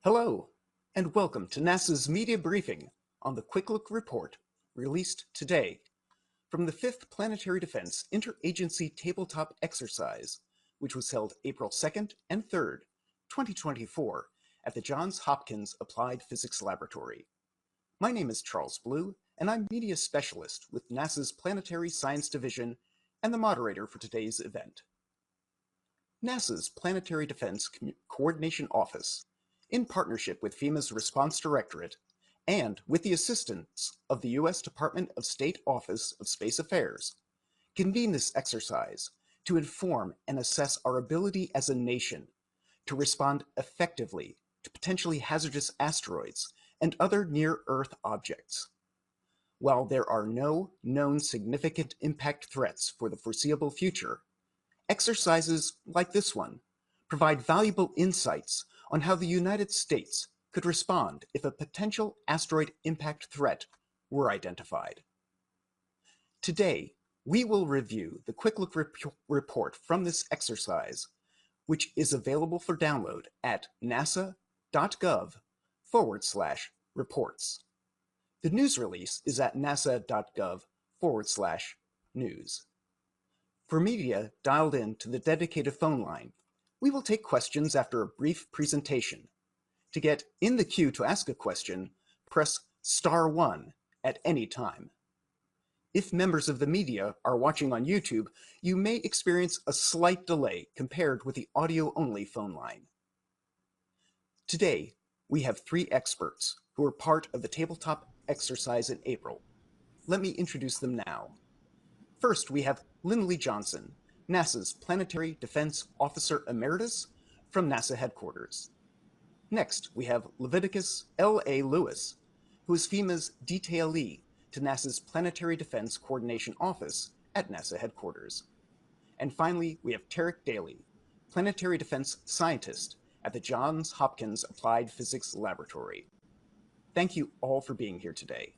Hello, and welcome to NASA's media briefing on the Quick Look report released today from the 5th Planetary Defense Interagency Tabletop Exercise, which was held April 2nd and 3rd, 2024 at the Johns Hopkins Applied Physics Laboratory. My name is Charles Blue, and I'm Media Specialist with NASA's Planetary Science Division and the moderator for today's event. NASA's Planetary Defense Coordination Office, in partnership with FEMA's Response Directorate and with the assistance of the U.S. Department of State Office of Space Affairs, convened this exercise to inform and assess our ability as a nation to respond effectively to potentially hazardous asteroids and other near-Earth objects. While there are no known significant impact threats for the foreseeable future, exercises like this one provide valuable insights on how the United States could respond if a potential asteroid impact threat were identified. Today, we will review the Quick Look report from this exercise, which is available for download at nasa.gov/reports. The news release is at nasa.gov/news. For media dialed in to the dedicated phone line, we will take questions after a brief presentation. To get in the queue to ask a question, press *1 at any time. If members of the media are watching on YouTube, you may experience a slight delay compared with the audio-only phone line. Today, we have 3 experts who are part of the tabletop exercise in April. Let me introduce them now. First, we have Lindley Johnson, NASA's Planetary Defense Officer Emeritus from NASA headquarters. Next, we have Leviticus L.A. Lewis, who is FEMA's detailee to NASA's Planetary Defense Coordination Office at NASA headquarters. And finally, we have Tarek Daly, Planetary Defense Scientist at the Johns Hopkins Applied Physics Laboratory. Thank you all for being here today.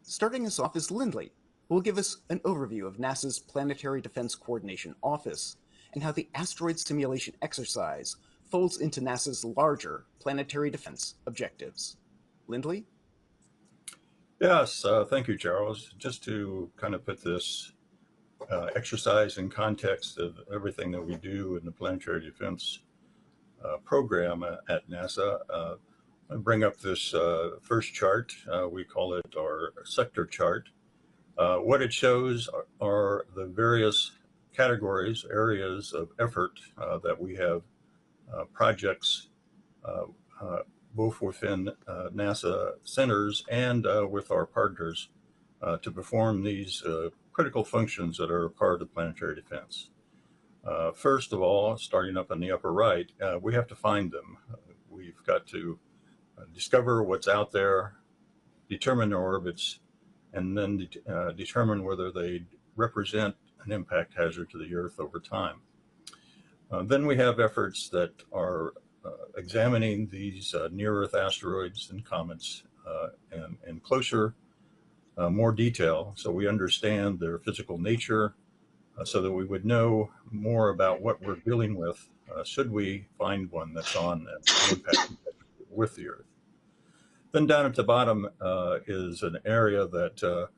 Starting us off is Lindley, who will give us an overview of NASA's Planetary Defense Coordination Office and how the asteroid simulation exercise folds into NASA's larger planetary defense objectives. Lindley? Yes, thank you, Charles. Just to kind of put this exercise in context of everything that we do in the planetary defense program at NASA, I bring up this first chart. We call it our sector chart. What it shows are the various categories, areas of effort that we have projects both within NASA centers and with our partners to perform these critical functions that are a part of planetary defense. First of all, starting up in the upper right, we have to find them. We've got to discover what's out there, determine their orbits, and then determine whether they represent an impact hazard to the Earth over time. Then we have efforts that are examining these near-Earth asteroids and comets in closer, more detail, so we understand their physical nature, so that we would know more about what we're dealing with should we find one that's on an impact with the Earth. Then down at the bottom is an area that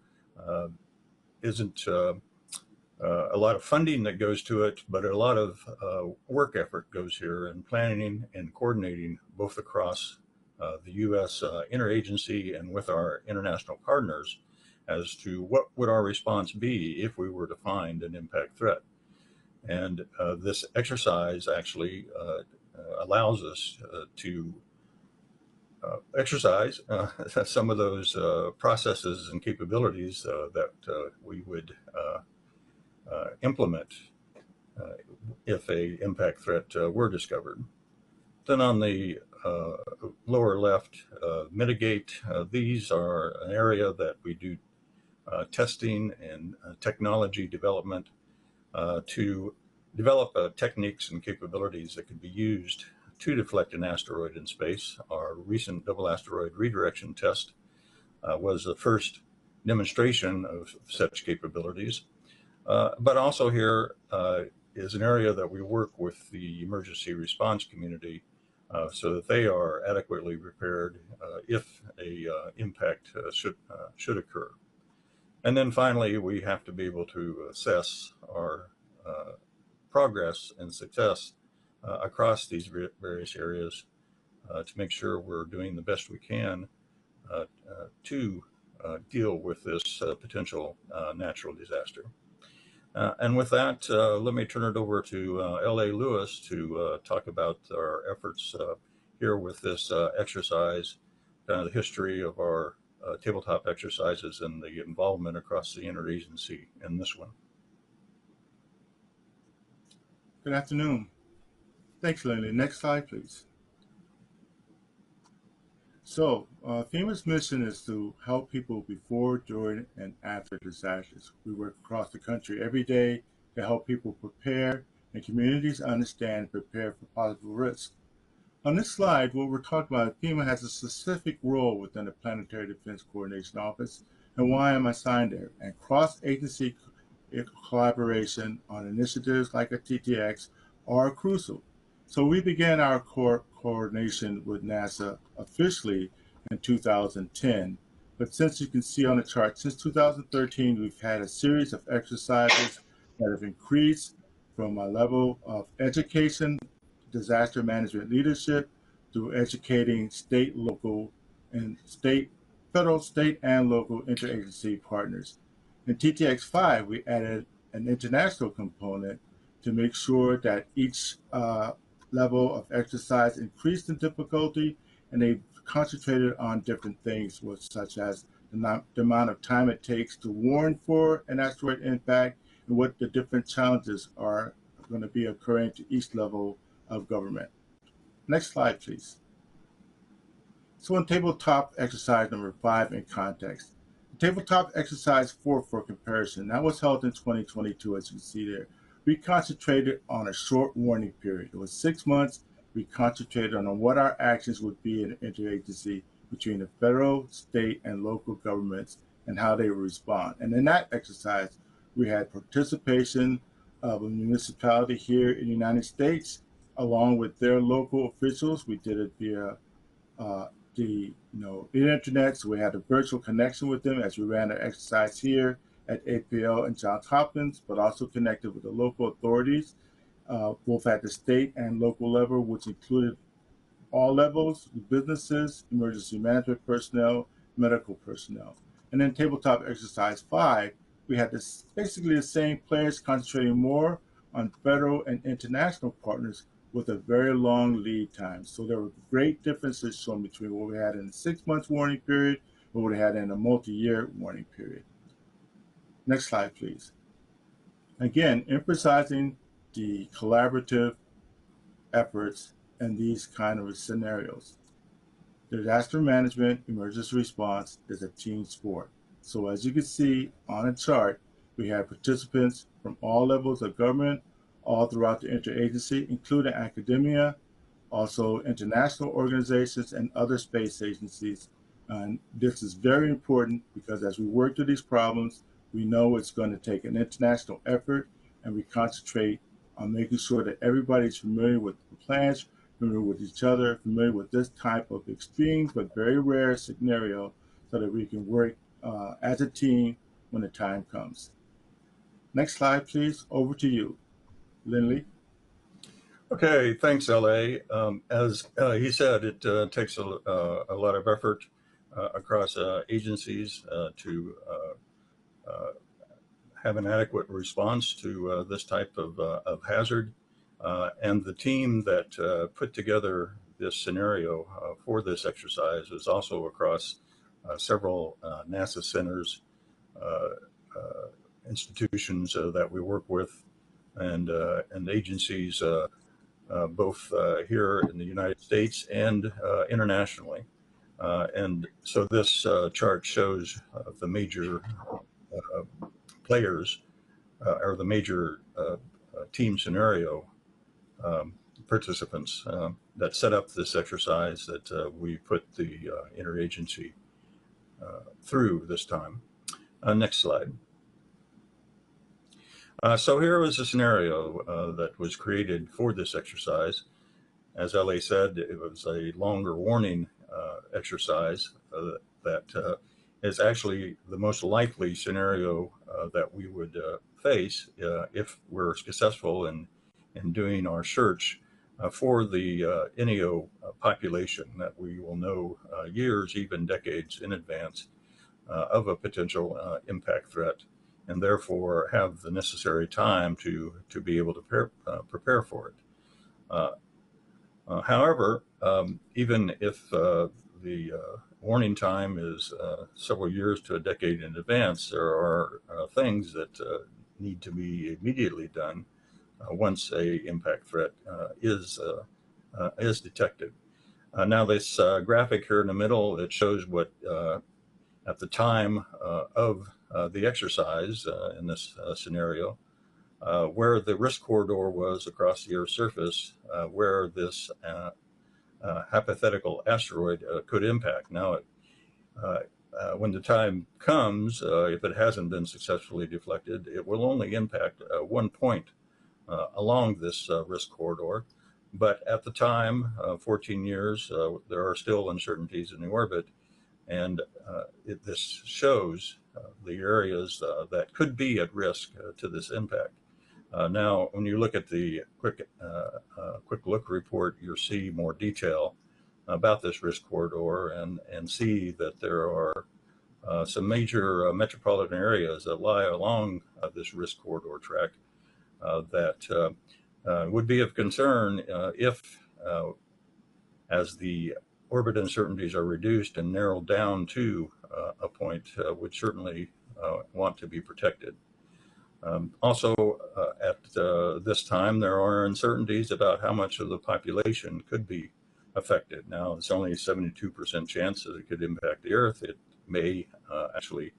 isn't a lot of funding that goes to it, but a lot of work effort goes here in planning and coordinating both across the U.S. interagency and with our international partners as to what would our response be if we were to find an impact threat. And this exercise actually allows us to exercise some of those processes and capabilities that we would implement if a impact threat were discovered. Then on the lower left, mitigate. These are an area that we do testing and technology development to develop techniques and capabilities that can be used to deflect an asteroid in space. Our recent double asteroid redirection test was the first demonstration of such capabilities. But also here is an area that we work with the emergency response community so that they are adequately prepared if a impact should occur. And then finally, we have to be able to assess our progress and success across these various areas to make sure we're doing the best we can to deal with this potential natural disaster. And with that, let me turn it over to L.A. Lewis to talk about our efforts here with this exercise, kind of the history of our tabletop exercises and the involvement across the interagency in this one. Good afternoon. Thanks, Lily. Next slide, please. So, FEMA's mission is to help people before, during, and after disasters. We work across the country every day to help people prepare and communities understand and prepare for possible risks. On this slide, what we're talking about, FEMA has a specific role within the Planetary Defense Coordination Office and why I'm assigned there. And cross-agency collaboration on initiatives like a TTX are crucial. So we began our coordination with NASA officially in 2010. But since you can see on the chart, since 2013, we've had a series of exercises that have increased from a level of education, disaster management leadership, through educating state, local, and federal, state, and local interagency partners. In TTX-5, we added an international component to make sure that each level of exercise increased in difficulty, and they concentrated on different things, such as the amount of time it takes to warn for an asteroid impact and what the different challenges are going to be occurring to each level of government. Next slide, please. So in tabletop exercise number 5 in context. Tabletop exercise 4 for comparison. That was held in 2022, as you can see there. We concentrated on a short warning period. It was 6 months. We concentrated on what our actions would be in interagency between the federal, state, and local governments and how they would respond. And in that exercise, we had participation of a municipality here in the United States, along with their local officials. We did it via the internet, so we had a virtual connection with them as we ran our exercise here at APL and Johns Hopkins, but also connected with the local authorities, both at the state and local level, which included all levels, businesses, emergency management personnel, medical personnel. And then tabletop exercise 5, we had basically the same players concentrating more on federal and international partners with a very long lead time. So there were great differences shown between what we had in a 6 month warning period and what we had in a multi-year warning period. Next slide, please. Again, emphasizing the collaborative efforts in these kind of scenarios. Disaster management, emergency response is a team sport. So as you can see on the chart, we have participants from all levels of government, all throughout the interagency, including academia, also international organizations and other space agencies. And this is very important because as we work through these problems, we know it's going to take an international effort, and we concentrate on making sure that everybody's familiar with the plans, familiar with each other, familiar with this type of extreme but very rare scenario so that we can work as a team when the time comes. Next slide, please. Over to you, Lindley. Okay, thanks, LA. As he said, it takes a lot of effort across agencies to have an adequate response to this type of hazard. And the team that put together this scenario for this exercise is also across several NASA centers, institutions that we work with, and agencies both here in the United States and internationally. And so this chart shows the major players or the major team scenario participants that set up this exercise that we put the interagency through this time. Next slide. So here was a scenario that was created for this exercise. As LA said, it was a longer warning exercise that is actually the most likely scenario that we would face if we're successful in doing our search for the INEO population, that we will know years, even decades in advance of a potential impact threat, and therefore have the necessary time to be able to prepare for it. However, even if the warning time is several years to a decade in advance, there are things that need to be immediately done once a impact threat is detected. Now, this graphic here in the middle, it shows what at the time of the exercise in this scenario, where the risk corridor was across the Earth's surface, where this hypothetical asteroid could impact. Now, when the time comes, if it hasn't been successfully deflected, it will only impact one point along this risk corridor. But at the time, 14 years, there are still uncertainties in the orbit, and this shows the areas that could be at risk to this impact. Now, when you look at the quick look report, you'll see more detail about this risk corridor and see that there are some major metropolitan areas that lie along this risk corridor track that would be of concern if, as the orbit uncertainties are reduced and narrowed down to a point, would certainly want to be protected. Also, at this time, there are uncertainties about how much of the population could be affected. Now, it's only a 72% chance that it could impact the Earth. It may actually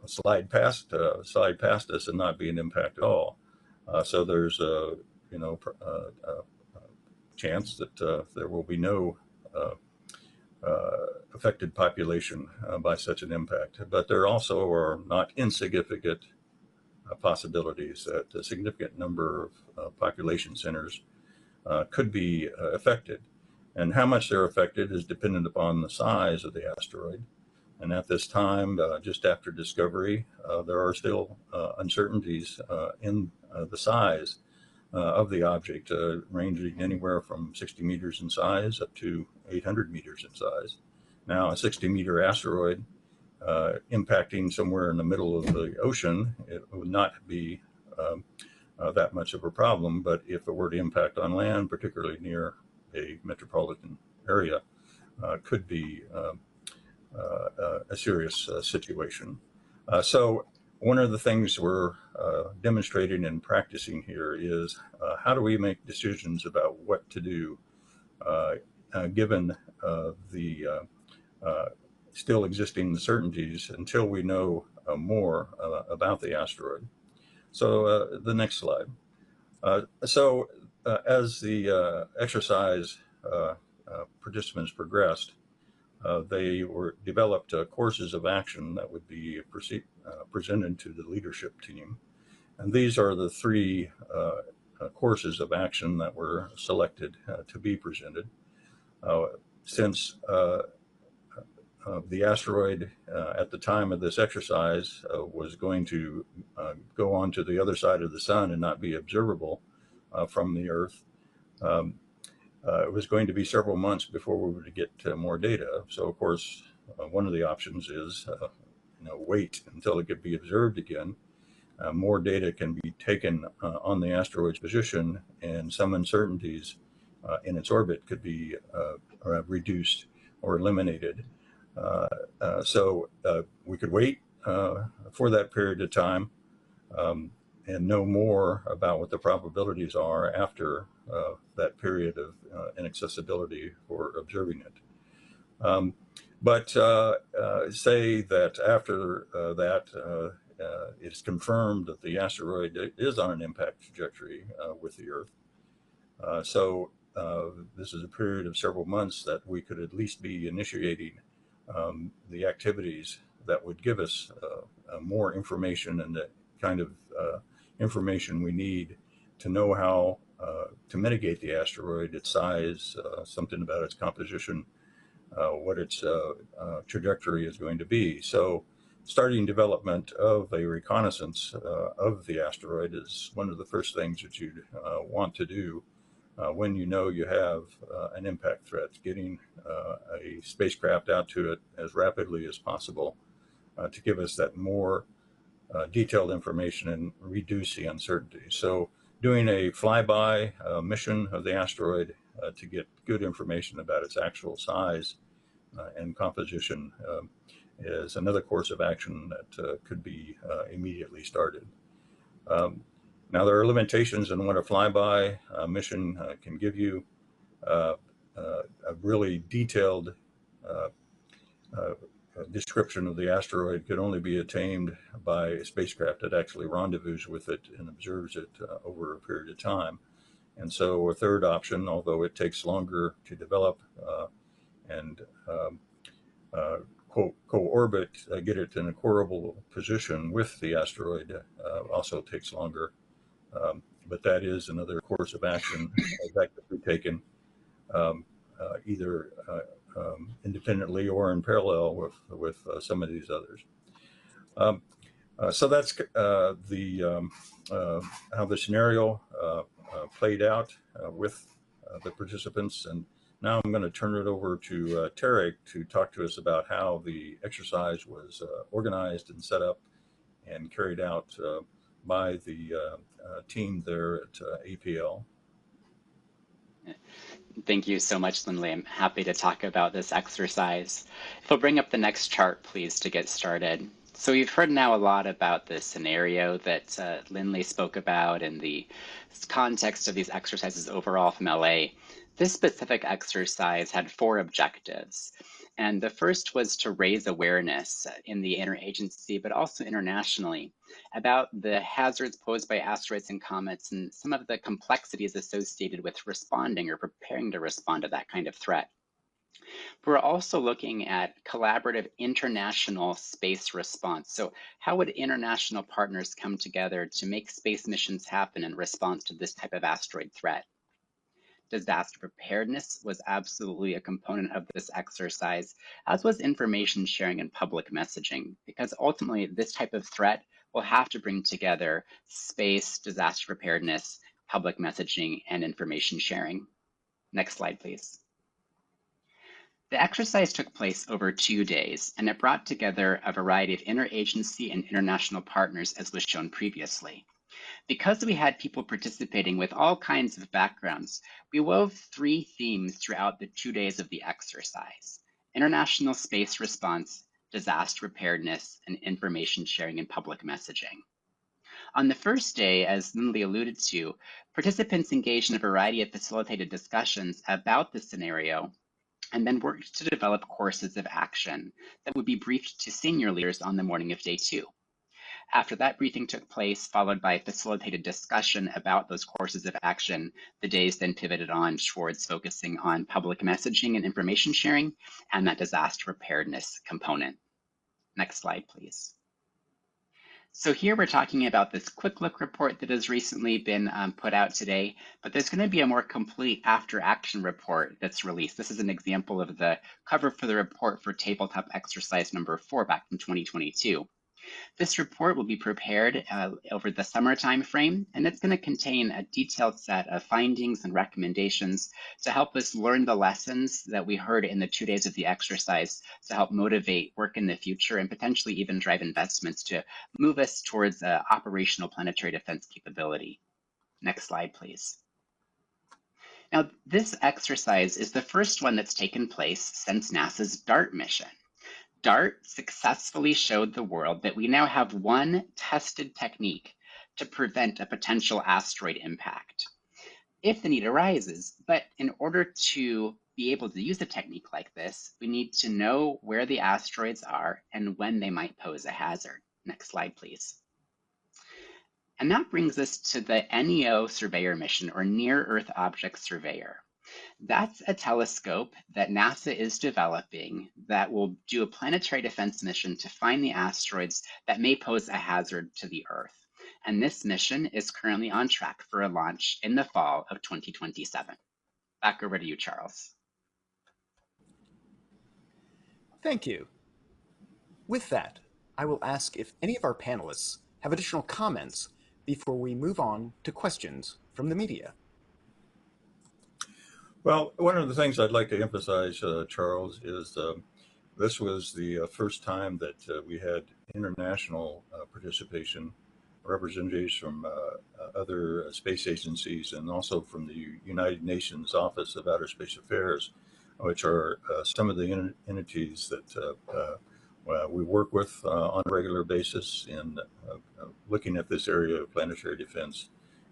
slide past us and not be an impact at all. So there's a chance that there will be no affected population by such an impact. But there also are not insignificant possibilities that a significant number of population centers could be affected. And how much they're affected is dependent upon the size of the asteroid. And at this time, just after discovery, there are still uncertainties in the size of the object, ranging anywhere from 60 meters in size up to 800 meters in size. Now, a 60-meter asteroid impacting somewhere in the middle of the ocean, it would not be that much of a problem. But if it were to impact on land, particularly near a metropolitan area, could be a serious situation. So one of the things we're demonstrating and practicing here is how do we make decisions about what to do given the still existing uncertainties until we know more about the asteroid. So the next slide. As the exercise participants progressed, they developed courses of action that would be presented to the leadership team. And these are the three courses of action that were selected to be presented. Since the asteroid at the time of this exercise was going to go on to the other side of the sun and not be observable from the Earth, it was going to be several months before we would get more data. So, of course, one of the options is wait until it could be observed again. More data can be taken on the asteroid's position, and some uncertainties in its orbit could be reduced or eliminated. So we could wait for that period of time and know more about what the probabilities are after that period of inaccessibility for observing it. But say that after that, it's confirmed that the asteroid is on an impact trajectory with the Earth. So this is a period of several months that we could at least be initiating the activities that would give us more information and the kind of information we need to know how to mitigate the asteroid, its size, something about its composition, what its trajectory is going to be. So starting development of a reconnaissance of the asteroid is one of the first things that you'd want to do when you know you have an impact threat. Getting a spacecraft out to it as rapidly as possible to give us that more detailed information and reduce the uncertainty. So doing a flyby mission of the asteroid to get good information about its actual size and composition is another course of action that could be immediately started. Now, there are limitations in what a flyby mission can give you. A really detailed description of the asteroid could only be attained by a spacecraft that actually rendezvous with it and observes it over a period of time. And so a third option, although it takes longer to develop and co-orbit, get it in a correlable position with the asteroid, also takes longer. But that is another course of action that could be taken either independently or in parallel with some of these others. So that's how the scenario played out with the participants. And now I'm going to turn it over to Tarek to talk to us about how the exercise was organized and set up and carried out by the team there at APL. Thank you so much, Lindley. I'm happy to talk about this exercise. If we'll bring up the next chart, please, to get started. So we've heard now a lot about the scenario that Lindley spoke about and the context of these exercises overall from LA. This specific exercise had 4 objectives. And the first was to raise awareness in the interagency, but also internationally, about the hazards posed by asteroids and comets and some of the complexities associated with responding or preparing to respond to that kind of threat. We're also looking at collaborative international space response. So how would international partners come together to make space missions happen in response to this type of asteroid threat? Disaster preparedness was absolutely a component of this exercise, as was information sharing and public messaging, because ultimately this type of threat will have to bring together space, disaster preparedness, public messaging, and information sharing. Next slide, please. The exercise took place over 2 days, and it brought together a variety of interagency and international partners, as was shown previously. Because we had people participating with all kinds of backgrounds, we wove 3 themes throughout the 2 days of the exercise: international space response, disaster preparedness, and information sharing and public messaging. On the first day, as Lindley alluded to, participants engaged in a variety of facilitated discussions about the scenario and then worked to develop courses of action that would be briefed to senior leaders on the morning of day 2. After that briefing took place, followed by facilitated discussion about those courses of action, the days then pivoted on towards focusing on public messaging and information sharing and that disaster preparedness component. Next slide, please. So here we're talking about this quick look report that has recently been put out today, but there's going to be a more complete after action report that's released. This is an example of the cover for the report for tabletop exercise number 4 back from 2022. This report will be prepared over the summer timeframe, and it's going to contain a detailed set of findings and recommendations to help us learn the lessons that we heard in the 2 days of the exercise to help motivate work in the future and potentially even drive investments to move us towards operational planetary defense capability. Next slide, please. Now, this exercise is the first one that's taken place since NASA's DART mission. DART successfully showed the world that we now have one tested technique to prevent a potential asteroid impact if the need arises. But in order to be able to use a technique like this, we need to know where the asteroids are and when they might pose a hazard. Next slide, please. And that brings us to the NEO Surveyor mission, or Near Earth Object Surveyor. That's a telescope that NASA is developing that will do a planetary defense mission to find the asteroids that may pose a hazard to the Earth. And this mission is currently on track for a launch in the fall of 2027. Back over to you, Charles. Thank you. With that, I will ask if any of our panelists have additional comments before we move on to questions from the media. Well, one of the things I'd like to emphasize, Charles, is this was the first time that we had international participation, representatives from other space agencies, and also from the United Nations Office of Outer Space Affairs, which are some of the entities that we work with on a regular basis in looking at this area of planetary defense,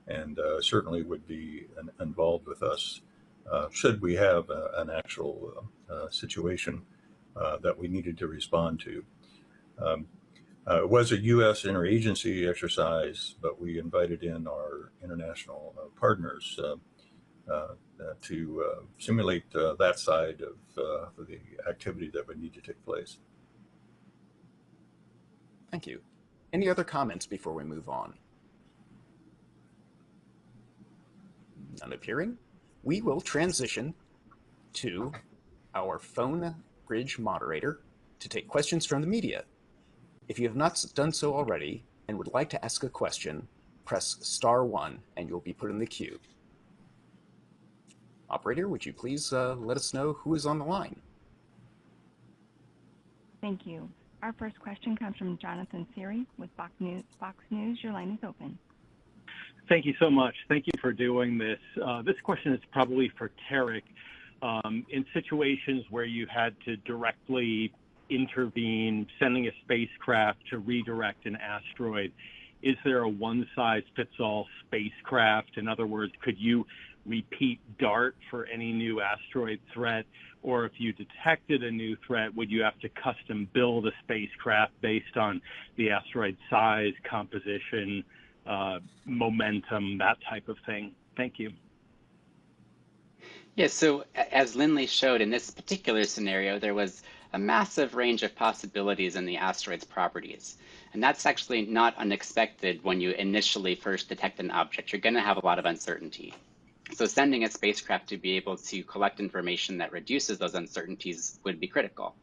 and certainly would be involved with us should we have an actual situation that we needed to respond to. It was a U.S. interagency exercise, but we invited in our international partners to simulate that side of the activity that would need to take place. Thank you. Any other comments before we move on? None appearing. We will transition to our phone bridge moderator to take questions from the media. If you have not done so already and would like to ask a question, press *1 and you'll be put in the queue. Operator, would you please let us know who is on the line? Thank you. Our first question comes from Jonathan Seary with Fox News. Your line is open. Thank you so much. Thank you for doing this. This question is probably for Tarek. In situations where you had to directly intervene, sending a spacecraft to redirect an asteroid, is there a one-size-fits-all spacecraft? In other words, could you repeat DART for any new asteroid threat? Or if you detected a new threat, would you have to custom build a spacecraft based on the asteroid size, composition, momentum, that type of thing? Thank you. Yeah, so as Lindley showed in this particular scenario, there was a massive range of possibilities in the asteroid's properties. And that's actually not unexpected when you initially first detect an object. You're going to have a lot of uncertainty. So sending a spacecraft to be able to collect information that reduces those uncertainties would be critical.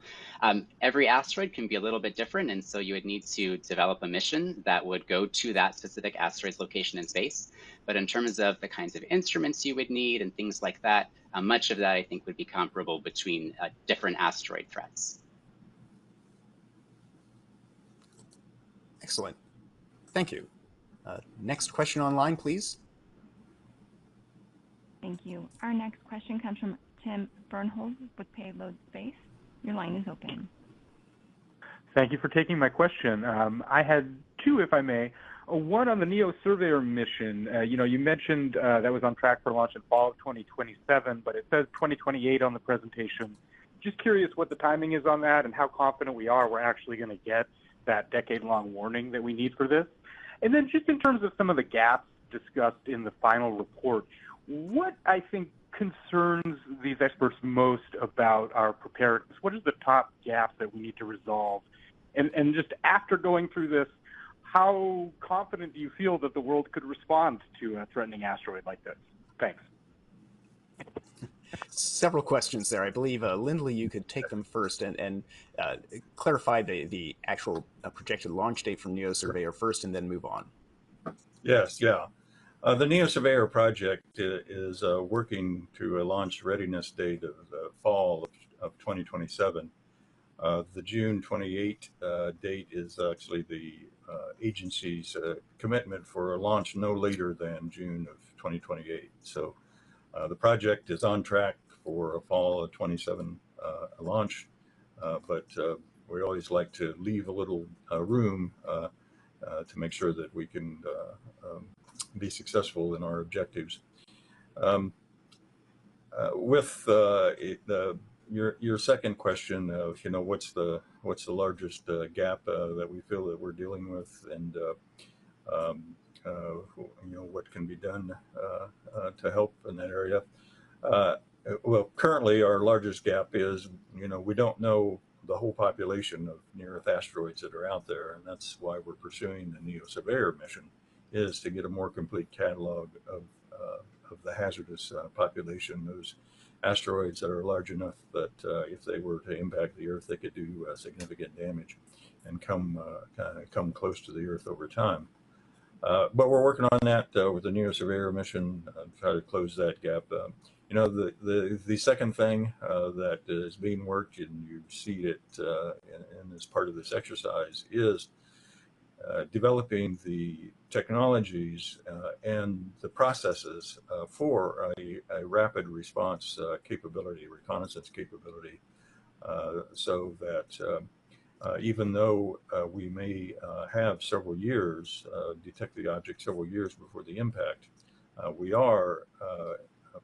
Every asteroid can be a little bit different, and so you would need to develop a mission that would go to that specific asteroid's location in space. But in terms of the kinds of instruments you would need and things like that, much of that I think would be comparable between different asteroid threats. Excellent. Thank you. Next question online, please. Thank you. Our next question comes from Tim Bernhold with Payload Space. Your line is open. Thank you for taking my question. I had two, if I may. One on the NEO Surveyor mission. You mentioned that was on track for launch in fall of 2027, but it says 2028 on the presentation. Just curious what the timing is on that and how confident we are we're actually going to get that decade-long warning that we need for this. And then just in terms of some of the gaps discussed in the final report, what I think concerns these experts most about our preparedness? What is the top gap that we need to resolve? And just after going through this, how confident do you feel that the world could respond to a threatening asteroid like this? Thanks. Several questions there. I believe, Lindley, you could take them first and clarify the actual projected launch date from NEO Surveyor first and then move on. Yes, yeah. The NEO Surveyor project is working to a launch readiness date of fall of 2027. The June 28 date is actually the agency's commitment for a launch no later than June of 2028. So the project is on track for a fall of 27 launch, but we always like to leave a little room to make sure that we can be successful in our objectives. With your second question of what's the largest gap that we feel that we're dealing with, and what can be done to help in that area. Well, currently our largest gap is we don't know the whole population of near-Earth asteroids that are out there, and that's why we're pursuing the NEO Surveyor mission, is to get a more complete catalog of the hazardous population, those asteroids that are large enough that if they were to impact the Earth, they could do significant damage and come close to the Earth over time. But we're working on that with the NEO Surveyor mission, try to close that gap. You know, the second thing that is being worked, and you see it in as part of this exercise, is developing the technologies and the processes for a rapid response capability, reconnaissance capability, so that even though we may have several years, detect the object several years before the impact, we are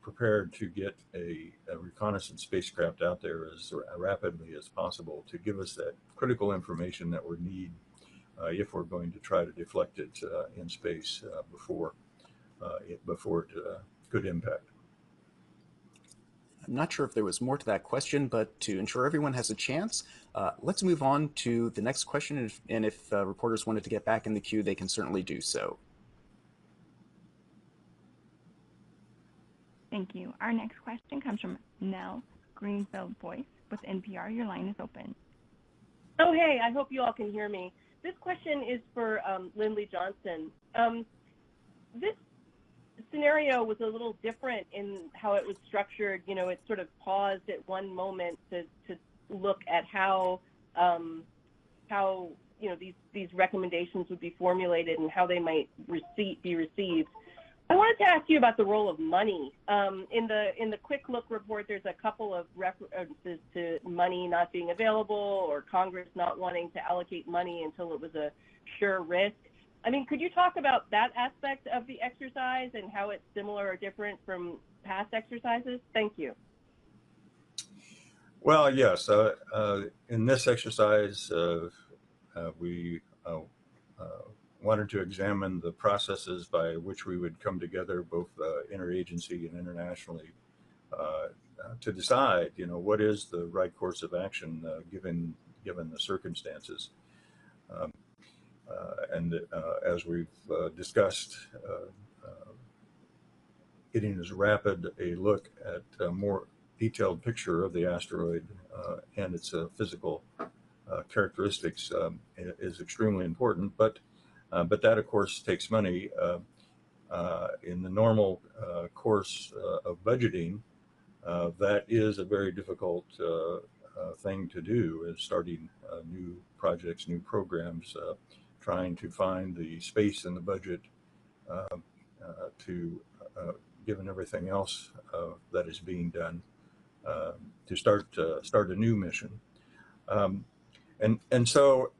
prepared to get a reconnaissance spacecraft out there as rapidly as possible to give us that critical information that we need if we're going to try to deflect it in space before it could impact. I'm not sure if there was more to that question, but to ensure everyone has a chance, let's move on to the next question. And if reporters wanted to get back in the queue, they can certainly do so. Thank you. Our next question comes from Nell Greenfield-Boyce with NPR. Your line is open. Oh, hey, I hope you all can hear me. This question is for Lindley Johnson. This scenario was a little different in how it was structured. You know, it sort of paused at one moment to look at how you know these recommendations would be formulated and how they might be received. I wanted to ask you about the role of money. In the quick look report, there's a couple of references to money not being available or Congress not wanting to allocate money until it was a sure risk. I mean, could you talk about that aspect of the exercise and how it's similar or different from past exercises? Thank you. Well, yes. In this exercise, we wanted to examine the processes by which we would come together, both interagency and internationally, to decide, you know, what is the right course of action given the circumstances. And as we've discussed, getting as rapid a look at a more detailed picture of the asteroid and its physical characteristics is extremely important. But that, of course, takes money. In the normal course of budgeting, that is a very difficult thing to do, is starting new projects, new programs, trying to find the space in the budget to, given everything else that is being done, to start a new mission. And so,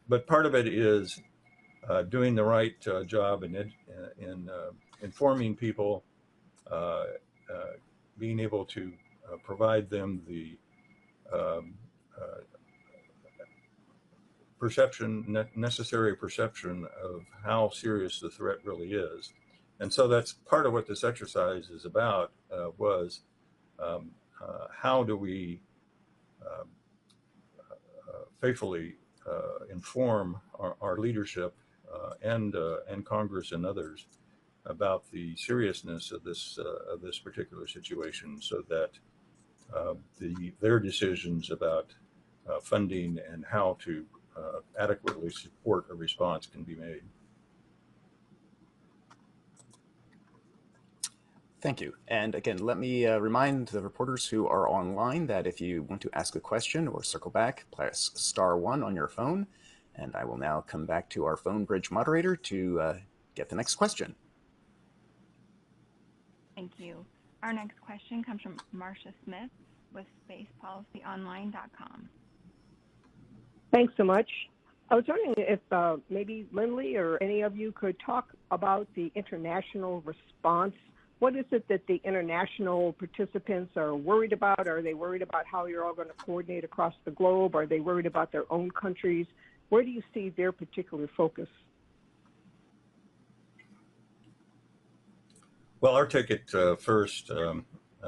but part of it is doing the right job in informing people, being able to provide them the necessary perception of how serious the threat really is. And so that's part of what this exercise is about, was how do we faithfully inform our leadership and Congress and others about the seriousness of this particular situation, so that their decisions about funding and how to adequately support a response can be made. Thank you. And again, let me remind the reporters who are online that if you want to ask a question or circle back, press *1 on your phone. And I will now come back to our phone bridge moderator to get the next question. Thank you. Our next question comes from Marcia Smith with spacepolicyonline.com. Thanks so much. I was wondering if maybe Lindley or any of you could talk about the international response. What is it that the international participants are worried about? Are they worried about how you're all going to coordinate across the globe? Are they worried about their own countries? Where do you see their particular focus? Well, I'll take it first,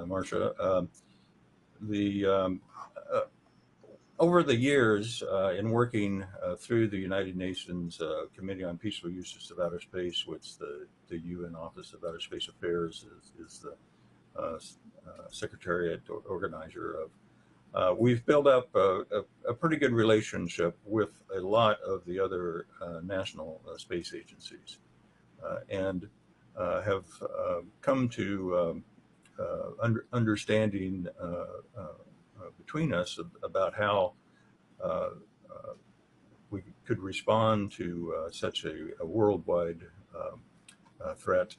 Marcia. over the years, in working through the United Nations Committee on Peaceful Uses of Outer Space, which the UN Office of Outer Space Affairs is the secretariat or organizer of, we've built up a pretty good relationship with a lot of the other national space agencies, and have come to understanding between us about how we could respond to such a worldwide threat,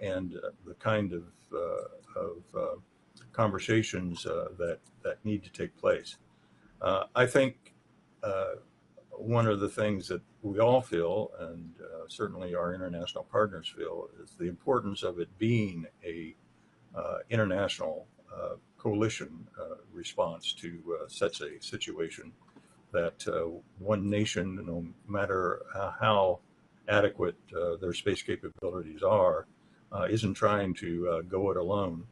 and the kind of conversations that need to take place. I think one of the things that we all feel, and certainly our international partners feel, is the importance of it being a international coalition response to such a situation, that one nation, no matter how adequate their space capabilities are, isn't trying to go it alone.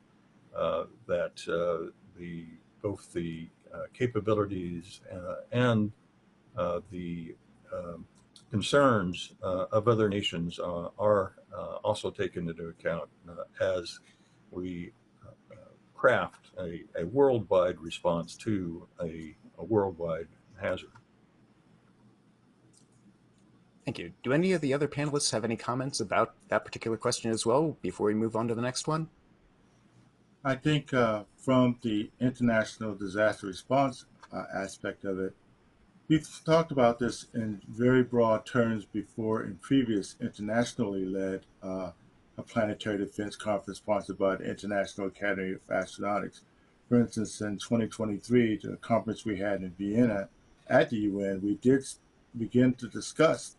That both the capabilities and the concerns of other nations are also taken into account as we craft a worldwide response to a worldwide hazard. Thank you. Do any of the other panelists have any comments about that particular question as well before we move on to the next one? I think from the international disaster response aspect of it, we've talked about this in very broad terms before in previous internationally led a planetary defense conference sponsored by the International Academy of Astronautics. For instance, in 2023, the conference we had in Vienna at the UN, we did begin to discuss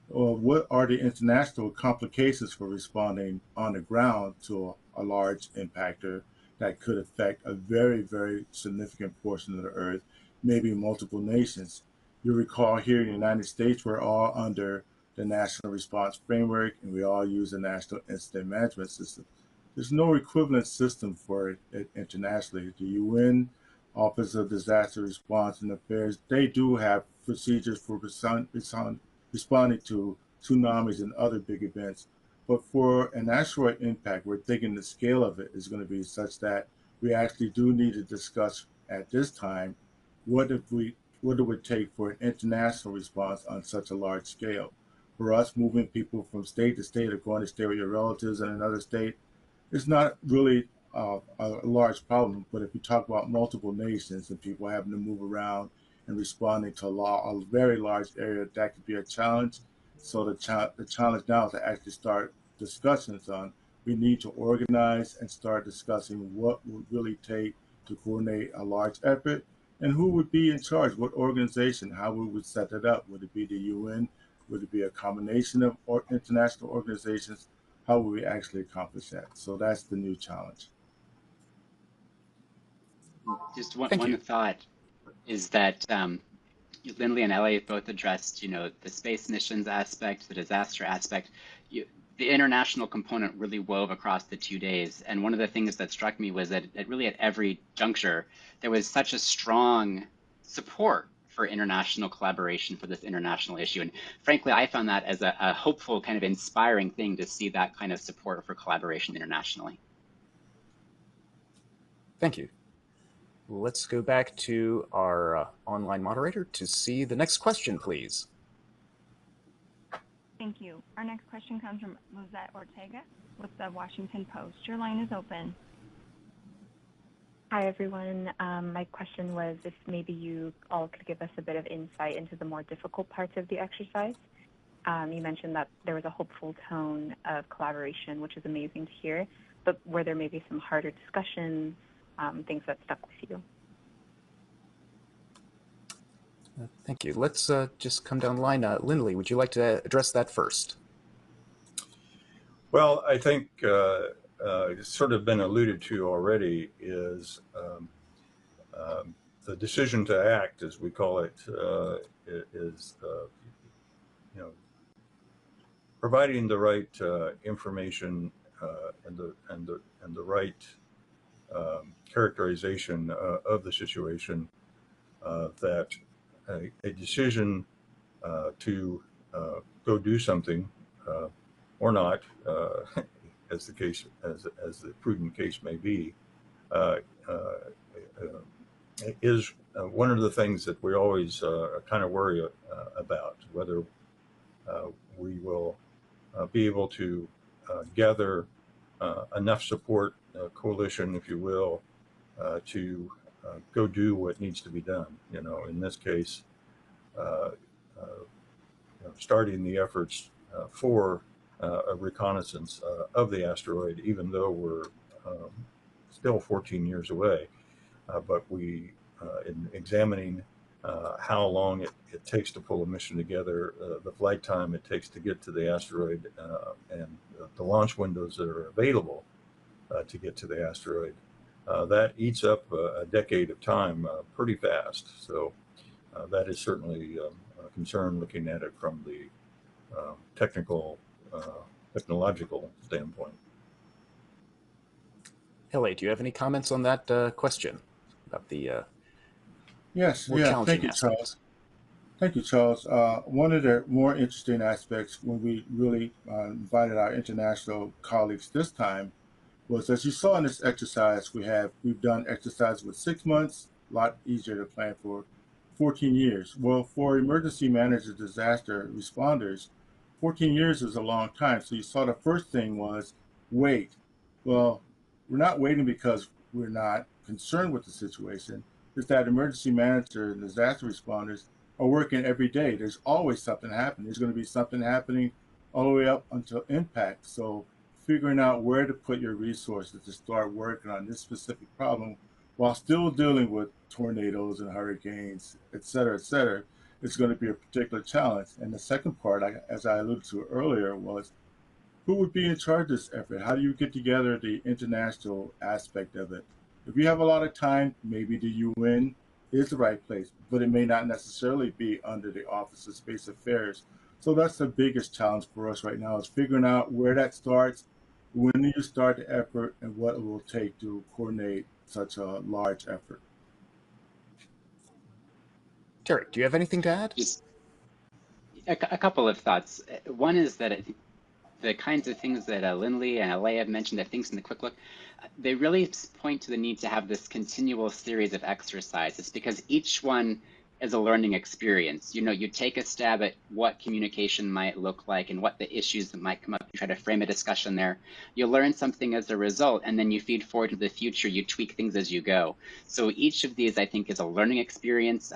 what are the international complications for responding on the ground to a large impactor that could affect a very, very significant portion of the Earth, maybe multiple nations. You recall here in the United States, we're all under the National Response Framework, and we all use the National Incident Management System. There's no equivalent system for it internationally. The UN Office of Disaster Response and Affairs, they do have procedures for responding to tsunamis and other big events. But for an asteroid impact, we're thinking the scale of it is going to be such that we actually do need to discuss at this time what it would take for an international response on such a large scale. For us, moving people from state to state or going to stay with your relatives in another state is not really a large problem. But if you talk about multiple nations and people having to move around and responding to a very large area, that could be a challenge. So the challenge now is to actually start discussions on, we need to organize and start discussing what would really take to coordinate a large effort and who would be in charge, what organization, how we would set it up. Would it be the UN? Would it be a combination of international organizations? How will we actually accomplish that? So that's the new challenge. Just one thought is that Lindley and Elliot both addressed, the space missions aspect, the disaster aspect. The international component really wove across the 2 days. And one of the things that struck me was that really at every juncture, there was such a strong support for international collaboration for this international issue. And frankly, I found that as a hopeful, kind of inspiring thing to see that kind of support for collaboration internationally. Thank you. Let's go back to our online moderator to see the next question, please. Thank you. Our next question comes from Lizette Ortega with the Washington Post. Your line is open. Hi, everyone. My question was if maybe you all could give us a bit of insight into the more difficult parts of the exercise. You mentioned that there was a hopeful tone of collaboration, which is amazing to hear, but were there maybe some harder discussions, things that stuck with you? Thank you. Let's just come down the line. Lindley, would you like to address that first? Well, I think it's sort of been alluded to already, is the decision to act, as we call it, is providing the right information and the right characterization of the situation that a decision to go do something or not, as the case as the prudent case may be, is one of the things that we always kind of worry about, whether we will be able to gather enough support, coalition, if you will, to go do what needs to be done. You know, in this case, starting the efforts for a reconnaissance of the asteroid, even though we're still 14 years away. But we, in examining how long it takes to pull a mission together, the flight time it takes to get to the asteroid, and the launch windows that are available to get to the asteroid, that eats up a decade of time pretty fast. So that is certainly a concern looking at it from the technological standpoint. L.A., do you have any comments on that question about the Yes, more yeah, challenging thank you, aspects? Charles. Thank you, Charles. One of the more interesting aspects when we really invited our international colleagues this time was, as you saw in this exercise, we've done exercise with 6 months, a lot easier to plan for, 14 years. Well, for emergency managers, disaster responders, 14 years is a long time. So you saw the first thing was wait. Well, we're not waiting because we're not concerned with the situation. It's that emergency manager and disaster responders are working every day. There's always something happening. There's going to be something happening all the way up until impact. So figuring out where to put your resources to start working on this specific problem while still dealing with tornadoes and hurricanes, et cetera, is going to be a particular challenge. And the second part, as I alluded to earlier, was who would be in charge of this effort? How do you get together the international aspect of it? If you have a lot of time, maybe the UN is the right place, but it may not necessarily be under the Office of Space Affairs. So that's the biggest challenge for us right now, is figuring out where that starts, when do you start the effort, and what it will take to coordinate such a large effort. Tarek, do you have anything to add? Just a couple of thoughts. One is that I think the kinds of things that Lindley and LA have mentioned, the things in the quick look, they really point to the need to have this continual series of exercises, because each one is a learning experience. You know, you take a stab at what communication might look like and what the issues that might come up. You try to frame a discussion there. You learn something as a result, and then you feed forward to the future. You tweak things as you go. So each of these, I think, is a learning experience,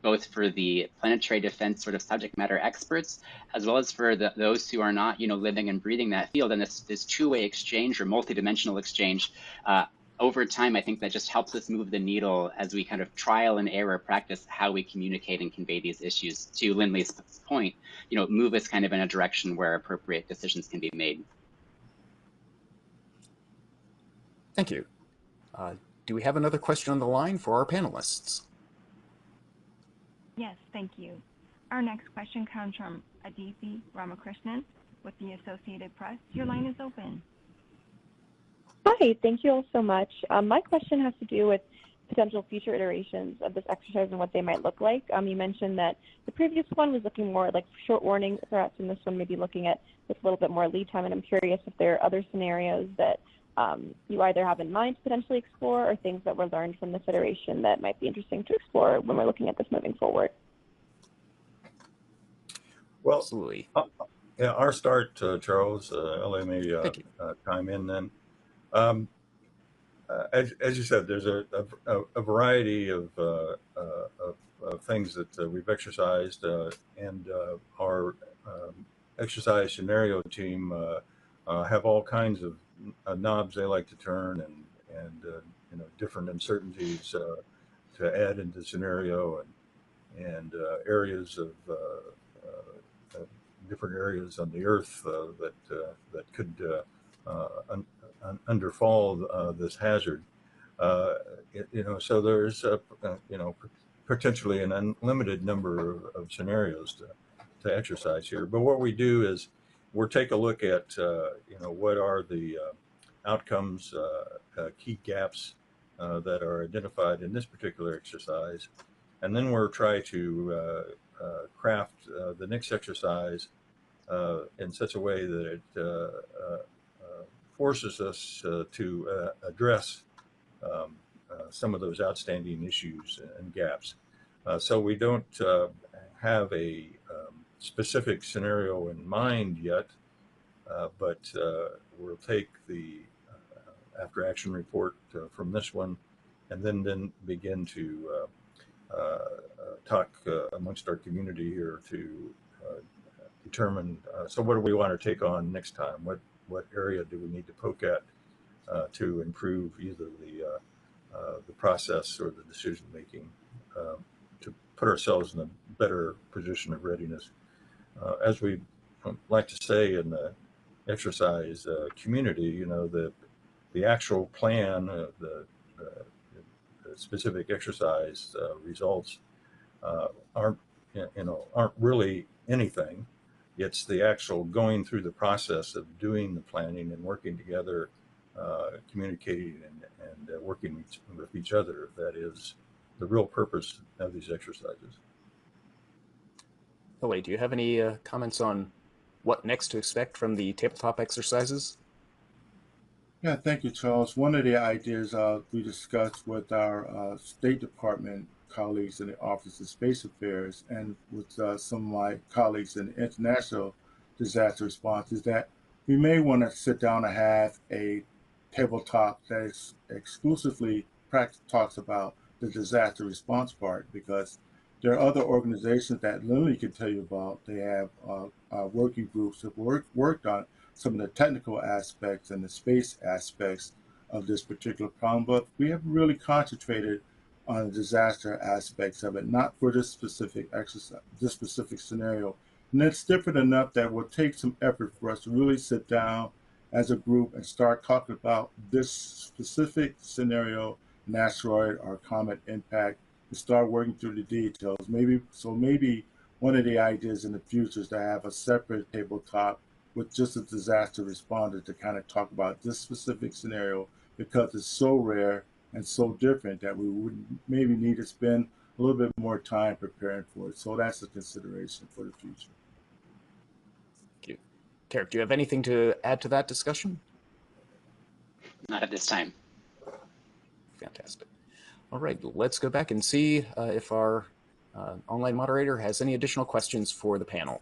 both for the planetary defense sort of subject matter experts, as well as for those who are not, you know, living and breathing that field. And this two-way exchange or multidimensional exchange, over time, I think that just helps us move the needle as we kind of trial and error practice how we communicate and convey these issues. To Lindley's point, you know, move us kind of in a direction where appropriate decisions can be made. Thank you. Do we have another question on the line for our panelists? Yes, thank you. Our next question comes from Aditi Ramakrishnan with the Associated Press. Your line is open. Hi, thank you all so much. My question has to do with potential future iterations of this exercise and what they might look like. You mentioned that the previous one was looking more like short warning, perhaps in this one maybe looking at with a little bit more lead time, and I'm curious if there are other scenarios that you either have in mind to potentially explore or things that were learned from this iteration that might be interesting to explore when we're looking at this moving forward. Well, absolutely. Yeah, our start, Charles, LA may chime in then. As you said, there's a variety of things that we've exercised, and our exercise scenario team have all kinds of knobs they like to turn, and you know, different uncertainties to add into the scenario, and areas of different areas on the Earth that could underfall this hazard. You know, so there's you know, potentially an unlimited number of scenarios to exercise here. But what we do is we'll take a look at you know, what are the outcomes, key gaps that are identified in this particular exercise, and then we'll try to craft the next exercise in such a way that it forces us to address some of those outstanding issues and gaps. So we don't have a specific scenario in mind yet, but we'll take the after action report from this one and then begin to talk amongst our community here to determine, so what do we want to take on next time? What area do we need to poke at to improve either the process or the decision making to put ourselves in a better position of readiness. As we like to say in the exercise community, you know, the actual plan, the specific exercise results aren't really anything. It's the actual going through the process of doing the planning and working together, communicating and working with each other. That is the real purpose of these exercises. Oh, wait, do you have any comments on what next to expect from the tabletop exercises? Yeah, thank you, Charles. One of the ideas we discussed with our State Department colleagues in the Office of Space Affairs and with some of my colleagues in international disaster response is that we may want to sit down and have a tabletop that is exclusively talks about the disaster response part, because there are other organizations that Lily can tell you about. They have working groups that worked on some of the technical aspects and the space aspects of this particular problem, but we have really concentrated on the disaster aspects of it, not for this specific exercise, this specific scenario. And it's different enough that it will take some effort for us to really sit down as a group and start talking about this specific scenario, an asteroid or comet impact, and start working through the details. Maybe one of the ideas in the future is to have a separate tabletop with just a disaster responder to kind of talk about this specific scenario, because it's so rare and so different that we would maybe need to spend a little bit more time preparing for it. So that's a consideration for the future. Thank you. Tarek, do you have anything to add to that discussion? Not at this time. Fantastic. All right, let's go back and see if our online moderator has any additional questions for the panel.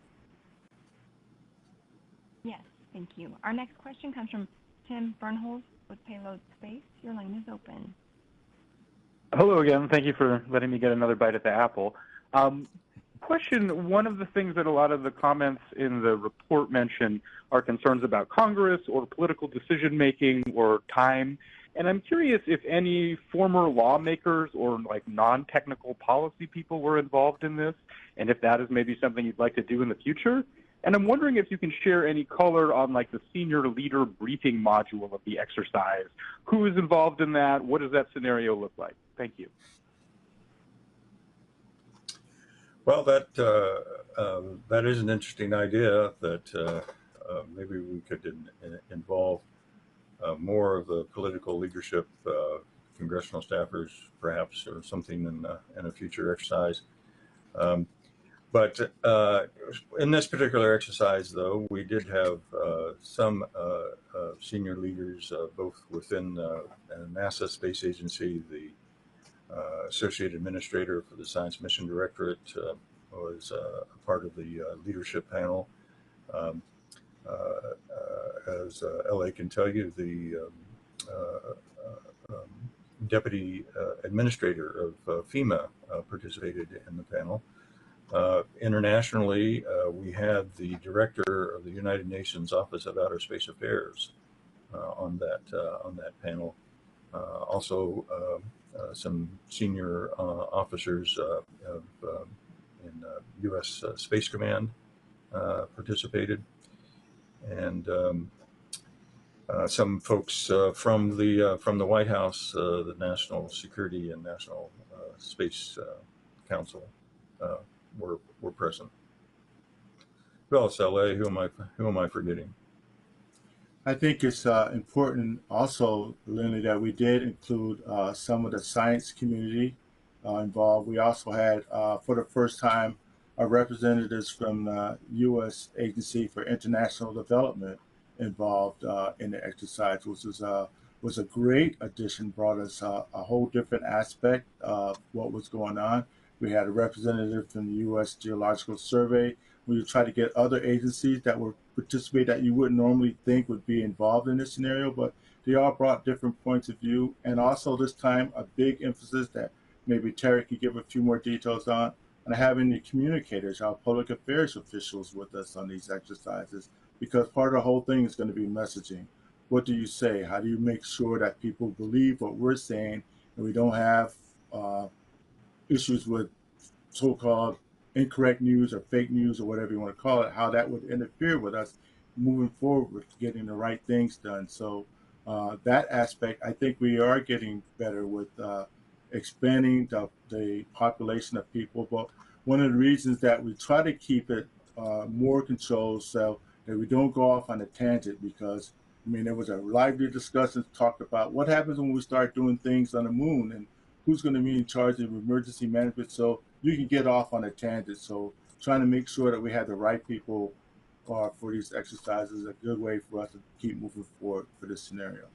Yes, thank you. Our next question comes from Tim Bernholz with Payload Space. Your line is open. Hello again. Thank you for letting me get another bite at the apple. Question, one of the things that a lot of the comments in the report mention are concerns about Congress or political decision-making or time. And I'm curious if any former lawmakers or like non-technical policy people were involved in this, and if that is maybe something you'd like to do in the future. And I'm wondering if you can share any color on like the senior leader briefing module of the exercise. Who is involved in that? What does that scenario look like? Thank you. Well, that is an interesting idea that maybe we could involve more of the political leadership, congressional staffers, perhaps, or something in a future exercise. But in this particular exercise, though, we did have some senior leaders, both within NASA Space Agency. The Associate Administrator for the Science Mission Directorate was a part of the leadership panel. As LA can tell you, the Deputy Administrator of FEMA participated in the panel. Internationally, we had the Director of the United Nations Office of Outer Space Affairs on that panel. Also, some senior officers in U.S. Space Command participated, and some folks from the White House, the National Security and National Space Council were present. Who else? LA? Who am I forgetting? I think it's important also, Lily, that we did include some of the science community involved. We also had, for the first time, representatives from the U.S. Agency for International Development involved in the exercise, which was a great addition, brought us a whole different aspect of what was going on. We had a representative from the U.S. Geological Survey. We tried to get other agencies that would participate that you wouldn't normally think would be involved in this scenario, but they all brought different points of view. And also this time, a big emphasis that maybe Terry could give a few more details on having the communicators, our public affairs officials with us on these exercises, because part of the whole thing is going to be messaging. What do you say? How do you make sure that people believe what we're saying and we don't have issues with so-called incorrect news or fake news or whatever you want to call it, how that would interfere with us moving forward with getting the right things done. So that aspect, I think we are getting better with expanding the population of people. But one of the reasons that we try to keep it more controlled so that we don't go off on a tangent, because I mean, there was a lively discussion talked about what happens when we start doing things on the moon and who's going to be in charge of emergency management. So you can get off on a tangent. So trying to make sure that we have the right people for these exercises is a good way for us to keep moving forward for this scenario.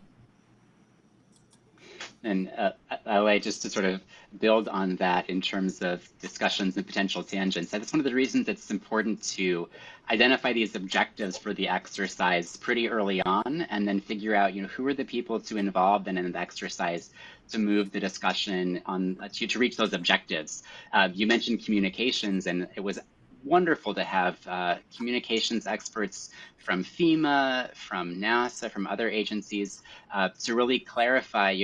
And LA, just to sort of build on that in terms of discussions and potential tangents, that's one of the reasons it's important to identify these objectives for the exercise pretty early on, and then figure out, who are the people to involve in an exercise to move the discussion on to reach those objectives. You mentioned communications, and it was wonderful to have communications experts from FEMA, from NASA, from other agencies to really clarify,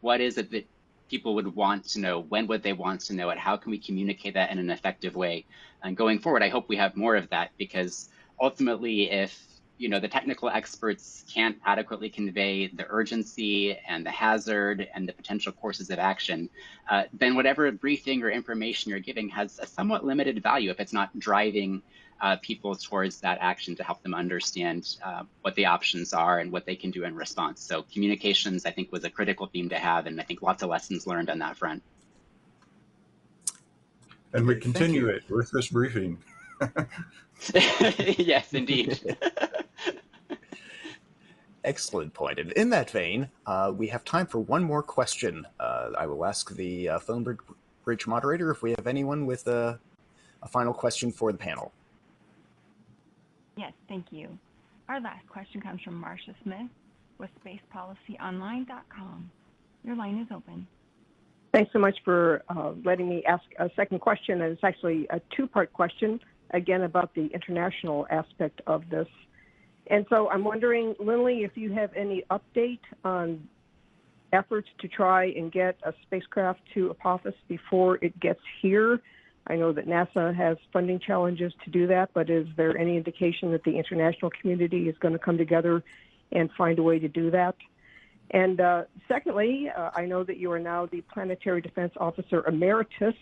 what is it that people would want to know? When would they want to know it? How can we communicate that in an effective way? And going forward, I hope we have more of that, because ultimately, if the technical experts can't adequately convey the urgency and the hazard and the potential courses of action, then whatever briefing or information you're giving has a somewhat limited value if it's not driving people towards that action to help them understand what the options are and what they can do in response. So communications, I think, was a critical theme to have, and I think lots of lessons learned on that front. And we continue it with this briefing. Yes, indeed. Excellent point. And in that vein, we have time for one more question. I will ask the phone bridge moderator if we have anyone with a final question for the panel. Yes, thank you. Our last question comes from Marcia Smith with spacepolicyonline.com. Your line is open. Thanks so much for letting me ask a second question. And it's actually a two-part question, again, about the international aspect of this. And so I'm wondering, Lindley, if you have any update on efforts to try and get a spacecraft to Apophis before it gets here. I know that NASA has funding challenges to do that, but is there any indication that the international community is going to come together and find a way to do that? And secondly, I know that you are now the Planetary Defense Officer Emeritus.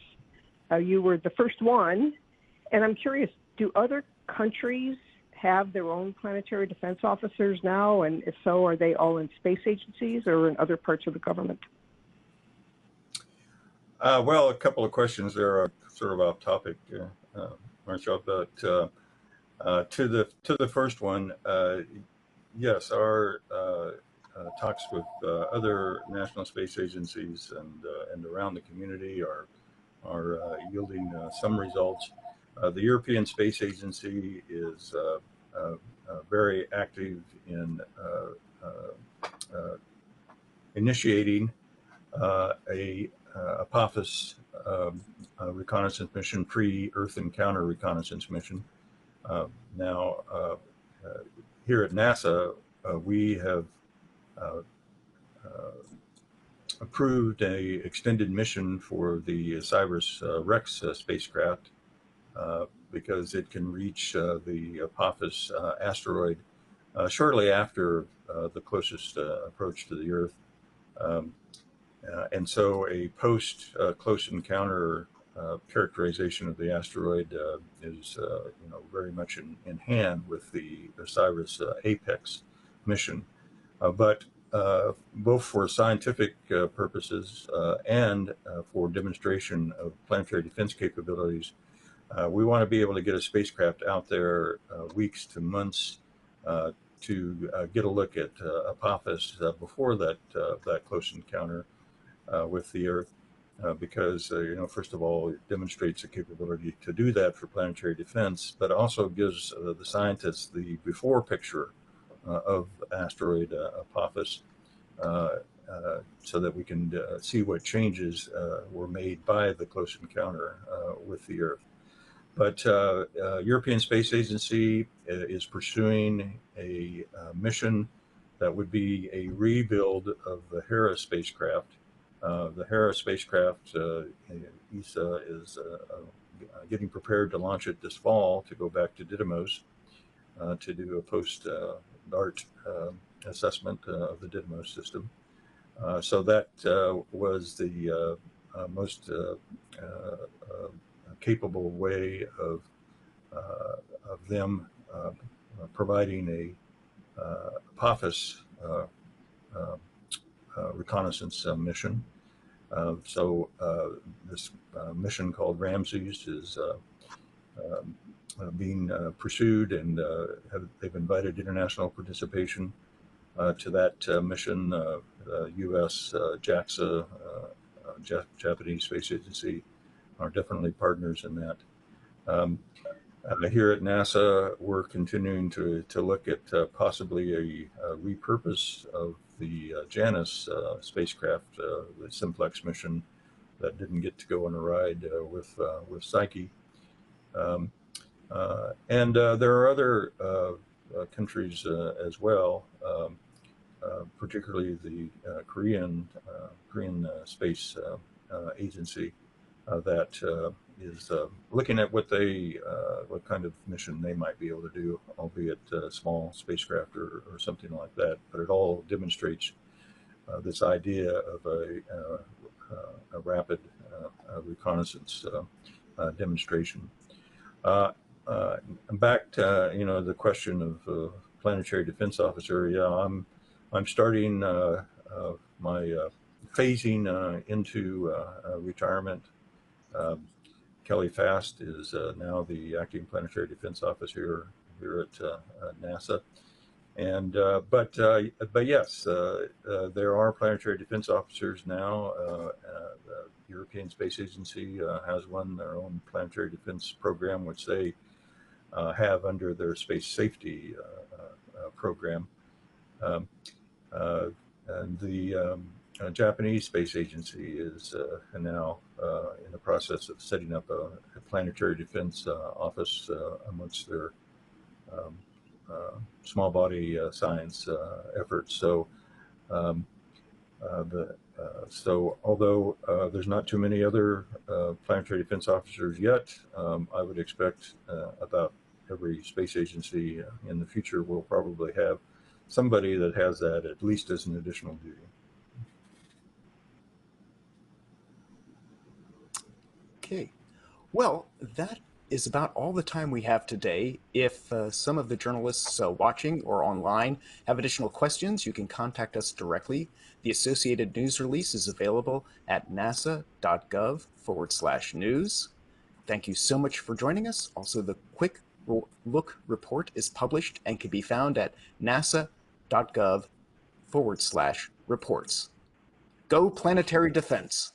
You were the first one. And I'm curious, do other countries have their own planetary defense officers now? And if so, are they all in space agencies or in other parts of the government? Well, a couple of questions there are sort of off topic, Marshall, but to the first one, yes, our talks with other national space agencies and around the community are yielding some results. The European Space Agency is very active in initiating a Apophis reconnaissance mission, pre-Earth encounter reconnaissance mission. Now, here at NASA, we have approved a extended mission for the OSIRIS-REx spacecraft because it can reach the Apophis asteroid shortly after the closest approach to the Earth. And so a post-close encounter characterization of the asteroid is very much in hand with the OSIRIS Apex mission. But both for scientific purposes and for demonstration of planetary defense capabilities. We want to be able to get a spacecraft out there weeks to months to get a look at Apophis before that close encounter with the Earth, because first of all, it demonstrates the capability to do that for planetary defense, but also gives the scientists the before picture of asteroid Apophis, so that we can see what changes were made by the close encounter with the Earth. But European Space Agency is pursuing a mission that would be a rebuild of the Hera spacecraft. The Hera spacecraft, ESA is getting prepared to launch it this fall to go back to Didymos to do a post-DART assessment of the Didymos system. So that was the most capable way of them providing a Apophis reconnaissance mission. So this mission called Ramses is being pursued, and they've invited international participation to that mission. U.S., JAXA, Japanese Space Agency are definitely partners in that. Here at NASA, we're continuing to look at possibly a repurpose of the Janus spacecraft, the Simplex mission that didn't get to go on a ride with Psyche. And there are other countries as well, particularly the Korean Space Agency that is looking at what kind of mission they might be able to do, albeit a small spacecraft or something like that. But it all demonstrates this idea of a rapid reconnaissance demonstration. Back to the question of planetary defense officer. Yeah, I'm starting my phasing into retirement. Kelly Fast is now the acting planetary defense officer here at NASA, and but yes, there are planetary defense officers now. The European Space Agency has their own planetary defense program, which they have under their space safety program. And the Japanese Space Agency is now in the process of setting up a planetary defense office amongst their small body science efforts. So, so although there's not too many other planetary defense officers yet, I would expect about every space agency in the future will probably have somebody that has that at least as an additional duty. Okay. Well, that is about all the time we have today. If some of the journalists watching or online have additional questions, you can contact us directly. The associated news release is available at nasa.gov/news. Thank you so much for joining us. Also, the Quick Look report is published and can be found at nasa.gov/reports. Go planetary defense!